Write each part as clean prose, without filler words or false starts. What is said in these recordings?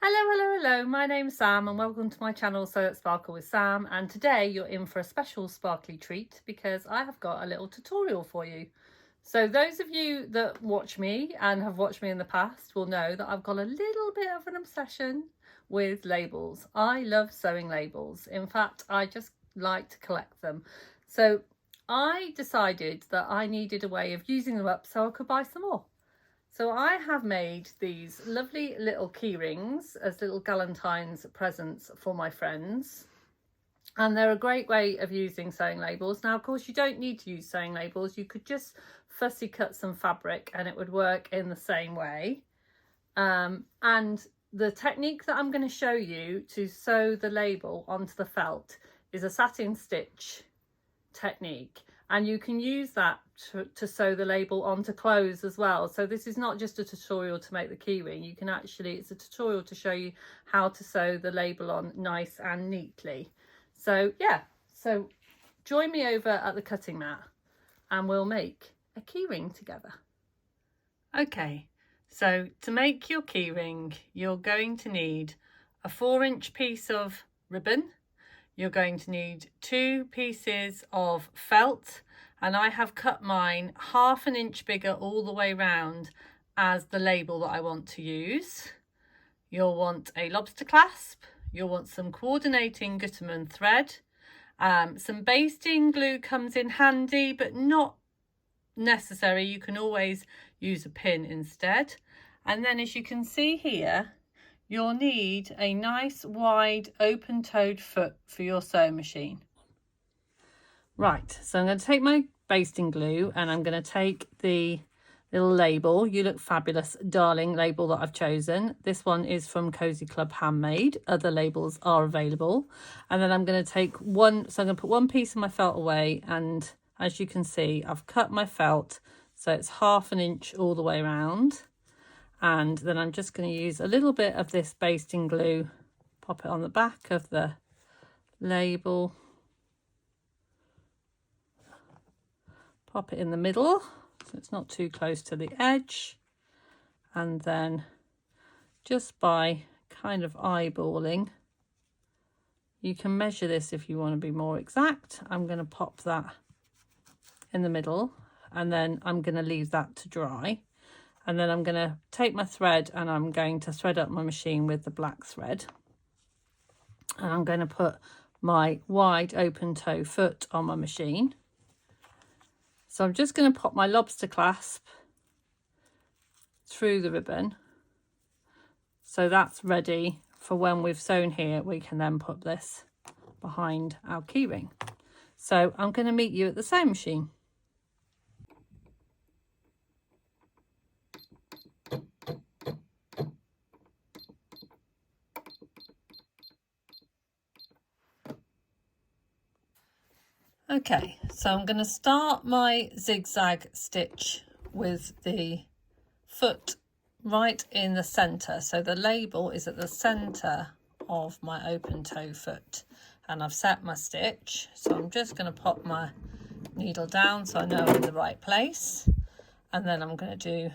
Hello, my name's Sam and welcome to my channel So Let's Sparkle with Sam, and today you're in for a special sparkly treat because I have got a little tutorial for you. So those of you that watch me and have watched me in the past will know that I've got a little bit of an obsession with labels. I love sewing labels. In fact, I just like to collect them. So I decided that I needed a way of using them up so I could buy some more. So I have made these lovely little key rings as little Galentine's presents for my friends. And they're a great way of using sewing labels. Now, of course, you don't need to use sewing labels. You could just fussy cut some fabric and it would work in the same way. And the technique that I'm going to show you to sew the label onto the felt is a satin stitch technique. And you can use that to sew the label onto clothes as well. So this is not just a tutorial to make the keyring. You can actually, it's a tutorial to show you how to sew the label on nice and neatly. So yeah, so join me over at the cutting mat and we'll make a keyring together. Okay, so to make your keyring, you're going to need a 4-inch piece of ribbon. You're going to need 2 pieces of felt, and I have cut mine 1/2 inch bigger all the way round as the label that I want to use. You'll want a lobster clasp, you'll want some coordinating Gutermann thread, some basting glue comes in handy but not necessary, you can always use a pin instead. And then as you can see here, you'll need a nice wide open-toed foot for your sewing machine. Right, so I'm going to take my basting glue and I'm going to take the little label, "You Look Fabulous Darling" label that I've chosen. This one is from Cozy Club Handmade. Other labels are available. And then I'm going to take one, so I'm going to put one piece of my felt away, and as you can see, I've cut my felt so it's 1/2 inch all the way around. And then I'm just going to use a little bit of this basting glue, pop it on the back of the label, pop it in the middle so it's not too close to the edge, and then just by kind of eyeballing, you can measure this if you want to be more exact. I'm going to pop that in the middle and then I'm going to leave that to dry. And then I'm going to take my thread and I'm going to thread up my machine with the black thread. And I'm going to put my wide open toe foot on my machine. So I'm just going to pop my lobster clasp through the ribbon. So that's ready for when we've sewn here, we can then put this behind our keyring. So I'm going to meet you at the sewing machine. Okay, so I'm going to start my zigzag stitch with the foot right in the centre. So the label is at the centre of my open toe foot, and I've set my stitch. So I'm just going to pop my needle down so I know I'm in the right place. And then I'm going to do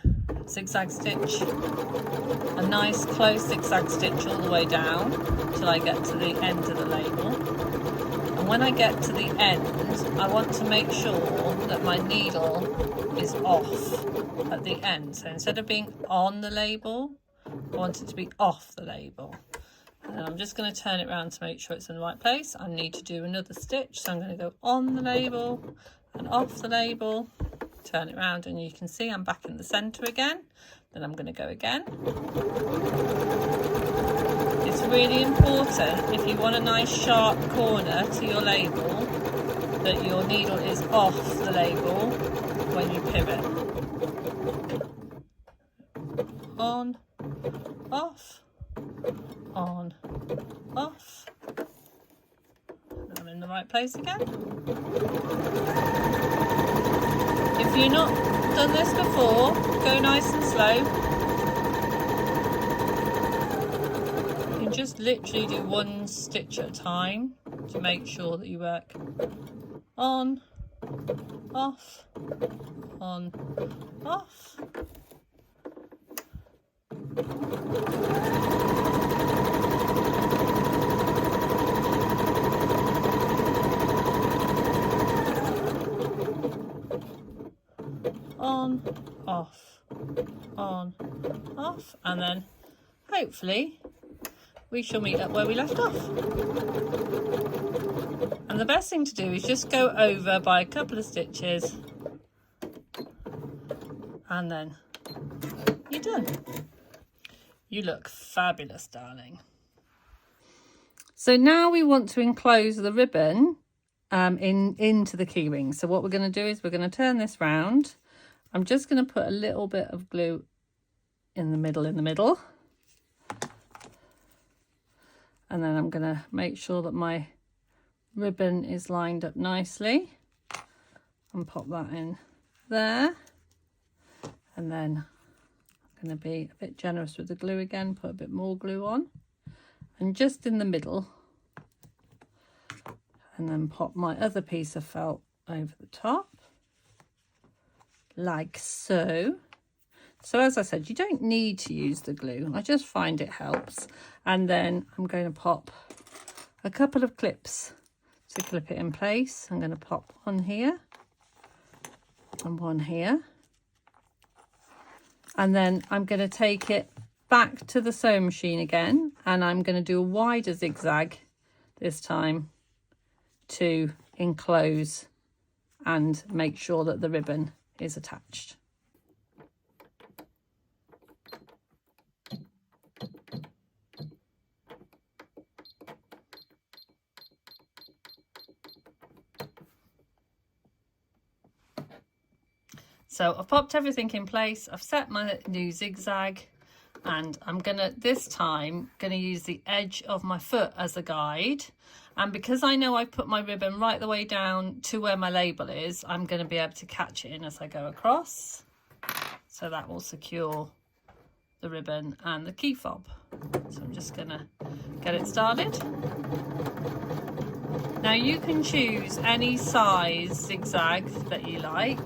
zigzag stitch, a nice close zigzag stitch all the way down till I get to the end of the label. And when I get to the end, I want to make sure that my needle is off at the end. So instead of being on the label, I want it to be off the label. And then I'm just going to turn it around to make sure it's in the right place. I need to do another stitch. So I'm going to go on the label and off the label, turn it around, and you can see I'm back in the centre again. Then I'm going to go again. It's really important, if you want a nice sharp corner to your label, that your needle is off the label when you pivot. On, off, on, off. And I'm in the right place again. If you've not done this before, go nice and slow. Just literally do one stitch at a time to make sure that you work on, off, on, off. on, off, on, off, and then hopefully we shall meet up where we left off. And the best thing to do is just go over by a couple of stitches and then you're done. You look fabulous, darling. So now we want to enclose the ribbon into the keyring. So what we're going to do is we're going to turn this round. I'm just going to put a little bit of glue in the middle. And then I'm going to make sure that my ribbon is lined up nicely and pop that in there. And then I'm going to be a bit generous with the glue again, put a bit more glue on. And just in the middle, and then pop my other piece of felt over the top, like so. So as I said, you don't need to use the glue. I just find it helps. And then I'm going to pop a couple of clips to clip it in place. I'm going to pop one here and one here. And then I'm going to take it back to the sewing machine again, and I'm going to do a wider zigzag this time to enclose and make sure that the ribbon is attached. So I've popped everything in place, I've set my new zigzag, and I'm this time gonna use the edge of my foot as a guide. And because I know I've put my ribbon right the way down to where my label is, I'm gonna be able to catch it in as I go across. So that will secure the ribbon and the key fob. So I'm just gonna get it started. Now you can choose any size zigzag that you like.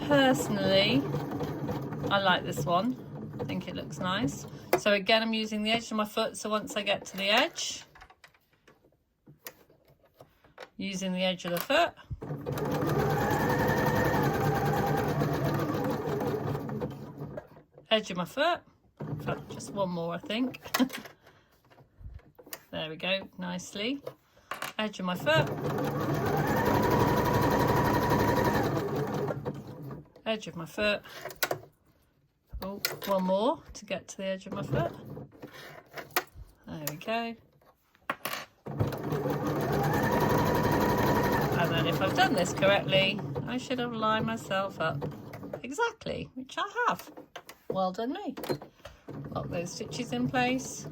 Personally, I like this one. I think it looks nice. So again, I'm using the edge of my foot. So once I get to the edge, using the edge of the foot, edge of my foot. In fact, just one more, I think. There we go, nicely. Edge of my foot. Edge of my foot. Oh, one more to get to the edge of my foot. There we go. And then if I've done this correctly, I should have lined myself up exactly, which I have. Well done me. Lock those stitches in place.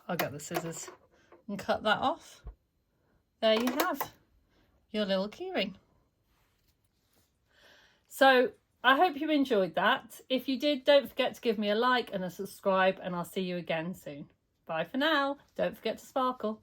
I'll get the scissors and cut that off. There you have your little keyring. So I hope you enjoyed that. If you did, don't forget to give me a like and a subscribe, and I'll see you again soon. Bye for now. Don't forget to sparkle.